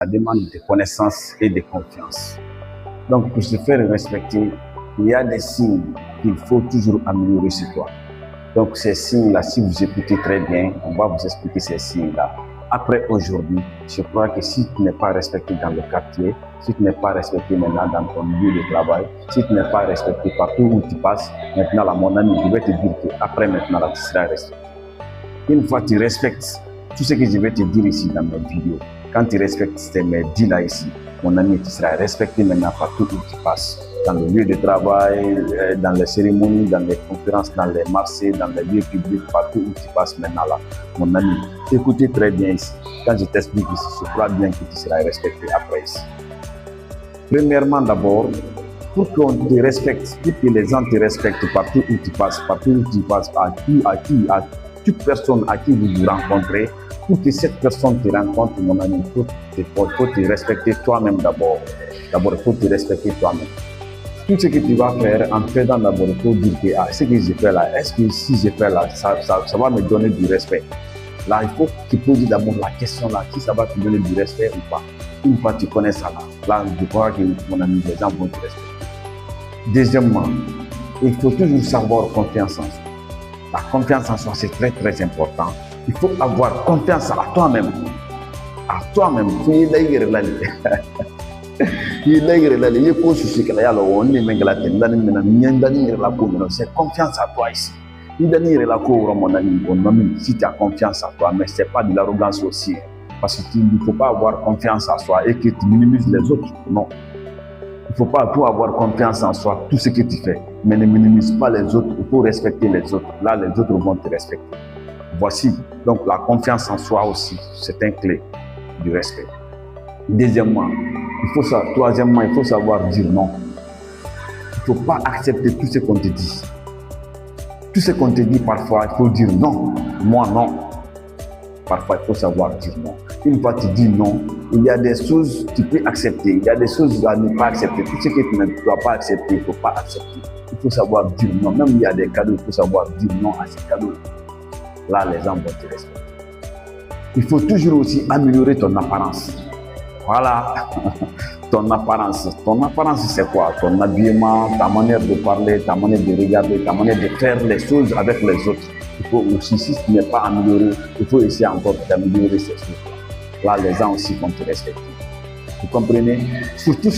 Ça demande de connaissances et de confiance. Donc, pour se faire respecter, il y a des signes qu'il faut toujours améliorer sur toi. Donc, ces signes-là, si vous écoutez très bien, on va vous expliquer ces signes-là. Après aujourd'hui, je crois que si tu n'es pas respecté dans le quartier, si tu n'es pas respecté maintenant dans ton lieu de travail, si tu n'es pas respecté partout où tu passes, maintenant là, mon ami, je vais te dire qu'après maintenant là, tu seras respecté. Une fois que tu respectes tout ce que je vais te dire ici dans mes vidéos, quand tu respectes mes dits là ici, mon ami, tu seras respecté maintenant partout où tu passes. Dans le lieu de travail, dans les cérémonies, dans les conférences, dans les marchés, dans les lieux publics, partout où tu passes maintenant là, mon ami. Écoutez très bien ici. Quand je t'explique ici, je crois bien que tu seras respecté après ici. Premièrement d'abord, pour qu'on te respecte, pour que les gens te respectent partout où tu passes, à toute personne à qui vous vous rencontrez, pour que cette personne te rencontre, mon ami, il faut te respecter toi-même d'abord. D'abord, il faut te respecter toi-même. Tout ce que tu vas faire, en faisant d'abord, il faut dire que ce que je fais là, est-ce que si je fais là, ça va me donner du respect? Là, il faut que tu poses d'abord la question là, si ça va te donner du respect ou pas. Une fois que tu connais ça là, je crois que mon ami, les gens vont te respecter. Deuxièmement, il faut toujours savoir confiance en soi. La confiance en soi, c'est très très important. Il faut avoir confiance à toi-même. À toi-même. C'est confiance à toi ici. Si tu as confiance à toi, mais ce n'est pas de l'arrogance aussi. Parce qu'il ne faut pas avoir confiance en soi et que tu minimises les autres. Non. Il ne faut pas tout avoir confiance en soi, tout ce que tu fais. Mais ne minimise pas les autres. Il faut respecter les autres. Là, les autres vont te respecter. Voici. Donc, la confiance en soi aussi, c'est un clé du respect. Deuxièmement, troisièmement, il faut savoir dire non. Il ne faut pas accepter tout ce qu'on te dit. Tout ce qu'on te dit parfois, il faut dire non. Moi, non. Parfois, il faut savoir dire non. Une fois que tu dis non, il y a des choses que tu peux accepter. Il y a des choses à ne pas accepter. Tout ce que tu ne dois pas accepter, il ne faut pas accepter. Il faut savoir dire non. Même il y a des cadeaux, il faut savoir dire non à ces cadeaux. Là, les gens vont te respecter. Il faut toujours aussi améliorer ton apparence. Voilà, ton apparence. Ton apparence, c'est quoi? Ton habillement, ta manière de parler, ta manière de regarder, ta manière de faire les choses avec les autres. Il faut aussi, si tu n'es pas amélioré, il faut essayer encore d'améliorer ces choses-là. Là, les gens aussi vont te respecter. Vous comprenez? Surtout,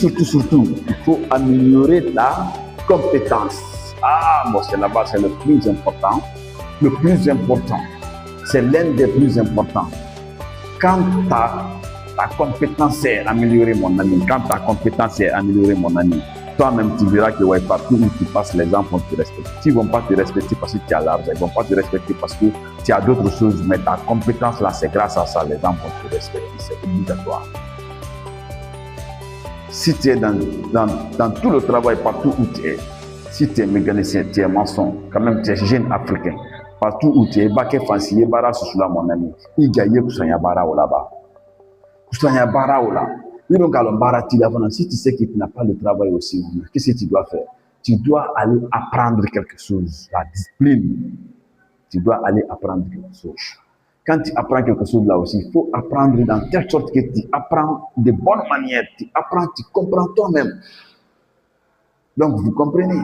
il faut améliorer ta compétence. Ah, bon, c'est là-bas, c'est le plus important. Le plus important, c'est l'un des plus importants. Quand ta compétence est améliorée, mon ami, toi-même, tu verras que ouais, partout où tu passes, les gens vont te respecter. Ils ne vont pas te respecter parce que tu as l'argent, ils ne vont pas te respecter parce que tu as d'autres choses, mais ta compétence là, c'est grâce à ça, les gens vont te respecter. C'est obligatoire. Si tu es dans tout le travail, partout où tu es, si tu es mécanicien, tu es maçon, quand même tu es jeune africain, partout où tu es, baké fancier, bara susula mon ami, il gagne kusanya bara ou là-bas. Kusanya bara ou là. Donc, si tu sais que tu n'as pas le travail aussi, qu'est-ce que tu dois faire? Tu dois aller apprendre quelque chose, la discipline. Tu dois aller apprendre quelque chose. Quand tu apprends quelque chose là aussi, il faut apprendre dans telle sorte que tu apprends de bonnes manières, tu apprends, tu comprends toi-même. Donc, vous comprenez?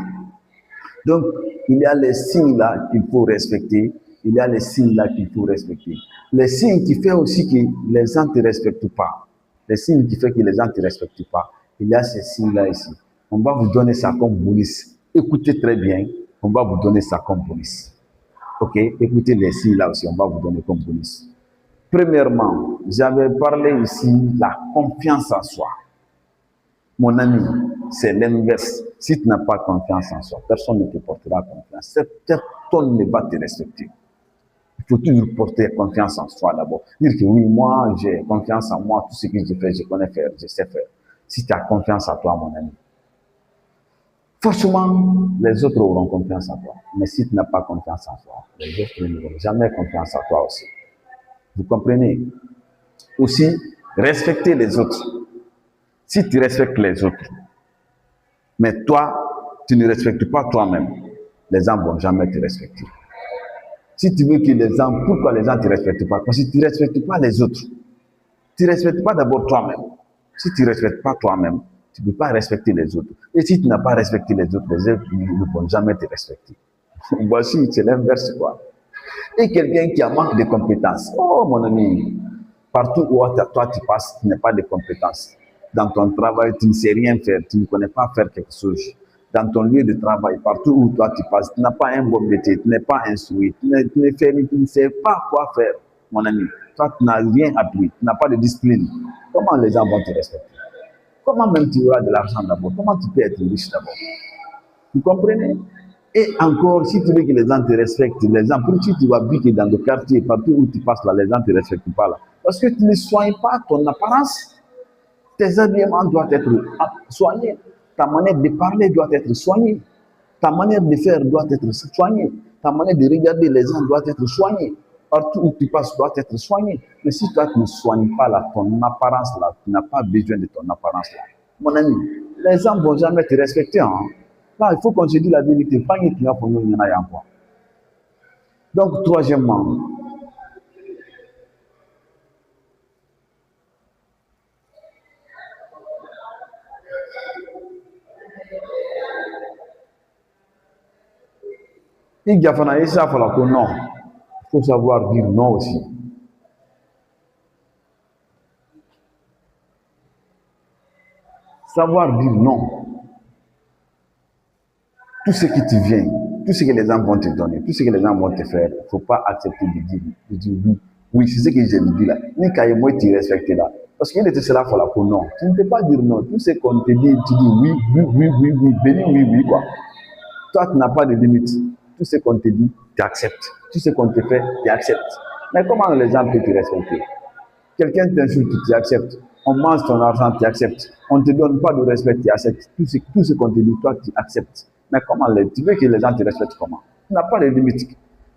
Donc, il y a les signes là qu'il faut respecter, il y a les signes là qu'il faut respecter. Les signes qui font aussi que les gens ne te respectent pas. Les signes qui font que les gens ne te respectent pas, il y a ces signes-là ici. On va vous donner ça comme bonus. Écoutez très bien, on va vous donner ça comme bonus. Ok, écoutez les signes là aussi, on va vous donner comme bonus. Premièrement, j'avais parlé ici de la confiance en soi. Mon ami, c'est l'inverse. Si tu n'as pas confiance en soi, personne ne te portera confiance. Personne ne va te respecter. Il faut toujours porter confiance en soi d'abord. Dire que oui, moi, j'ai confiance en moi, tout ce que je fais, je connais faire, je sais faire. Si tu as confiance en toi, mon ami, forcément, les autres auront confiance en toi. Mais si tu n'as pas confiance en toi, les autres n'auront jamais confiance en toi aussi. Vous comprenez? Aussi, respecter les autres. Si tu respectes les autres, mais toi, tu ne respectes pas toi-même, les gens ne vont jamais te respecter. Si tu veux que les gens, pourquoi les gens ne te respectent pas? Parce que tu ne respectes pas les autres. Tu ne respectes pas d'abord toi-même. Si tu ne respectes pas toi-même, tu ne peux pas respecter les autres. Et si tu n'as pas respecté les autres ne vont jamais te respecter. Voici, c'est l'inverse, quoi. Et quelqu'un qui a manque de compétences. Oh, mon ami, partout où toi tu passes, tu n'as pas de compétences. Dans ton travail, tu ne sais rien faire, tu ne connais pas faire quelque chose. Dans ton lieu de travail, partout où toi tu passes, tu n'as pas un bon métier, tu n'es pas instruit, tu ne sais pas quoi faire, mon ami. Toi, tu n'as rien appris, tu n'as pas de discipline. Comment les gens vont te respecter? Comment même tu auras de l'argent d'abord? Comment tu peux être riche d'abord? Vous comprenez? Et encore, si tu veux que les gens te respectent, les gens, si tu vas que dans le quartier, partout où tu passes là, les gens ne te respectent pas là. Parce que tu ne soignes pas ton apparence. Tes habillements doivent être soignés. Ta manière de parler doit être soignée. Ta manière de faire doit être soignée. Ta manière de regarder les gens doit être soignée. Partout où tu passes doit être soigné. Mais si toi, tu ne soignes pas là, ton apparence là, tu n'as pas besoin de ton apparence là. Mon ami, les gens ne vont jamais te respecter. Hein. Là, il faut qu'on se dise la vérité. Pas une qui a pour nous, il y en a encore. Donc, troisièmement, il y a non. Il faut savoir dire non aussi. Savoir dire non. Tout ce qui te vient, tout ce que les gens vont te donner, tout ce que les gens vont te faire, il ne faut pas accepter de dire oui. Oui, c'est ce que je me dis là. Ni quand moi tu respectes là. Parce qu'il était cela pour non. Tu ne peux pas dire non. Tout ce qu'on te dit, tu dis oui, oui, oui, oui, oui, béni, oui, oui, quoi. Toi, tu n'as pas de limite. Tout ce qu'on te dit, tu acceptes. Tout ce qu'on te fait, tu acceptes. Mais comment les gens peuvent te respecter? Quelqu'un t'insulte, tu acceptes. On mange ton argent, tu acceptes. On ne te donne pas de respect, tu acceptes. Tout ce qu'on te dit, toi, tu acceptes. Mais comment tu veux que les gens te respectent comment? Tu n'as pas de limite.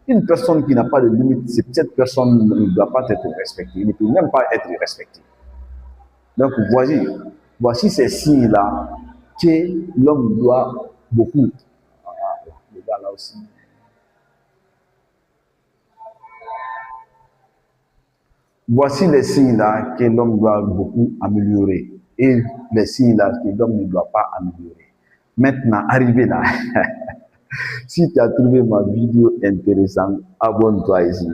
Une personne qui n'a pas de limite, cette personne ne doit pas être respectée. Il ne peut même pas être respecté. Donc, voici ces signes-là que l'homme doit beaucoup. Les gars là aussi. Voici les signes-là que l'homme doit beaucoup améliorer et les signes-là que l'homme ne doit pas améliorer. Maintenant, arrivé là, si tu as trouvé ma vidéo intéressante, abonne-toi ici.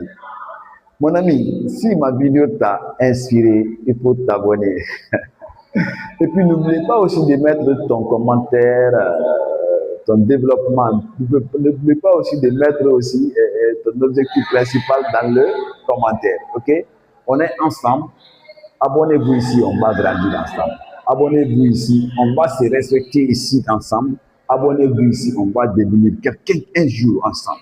Mon ami, si ma vidéo t'a inspiré, il faut t'abonner. Et puis n'oublie pas aussi de mettre ton commentaire, ton développement. N'oublie pas aussi de mettre aussi ton objectif principal dans le commentaire. Ok? On est ensemble. Abonnez-vous ici, on va grandir ensemble. Abonnez-vous ici, on va se respecter ici ensemble. Abonnez-vous ici, on va devenir quelqu'un un jour ensemble.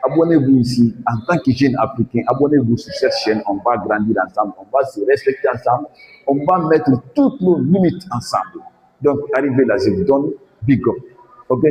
Abonnez-vous ici, en tant que jeune africain, abonnez-vous sur cette chaîne, on va grandir ensemble, on va se respecter ensemble, on va mettre toutes nos limites ensemble. Donc, arrivez là, je vous donne big up. Ok?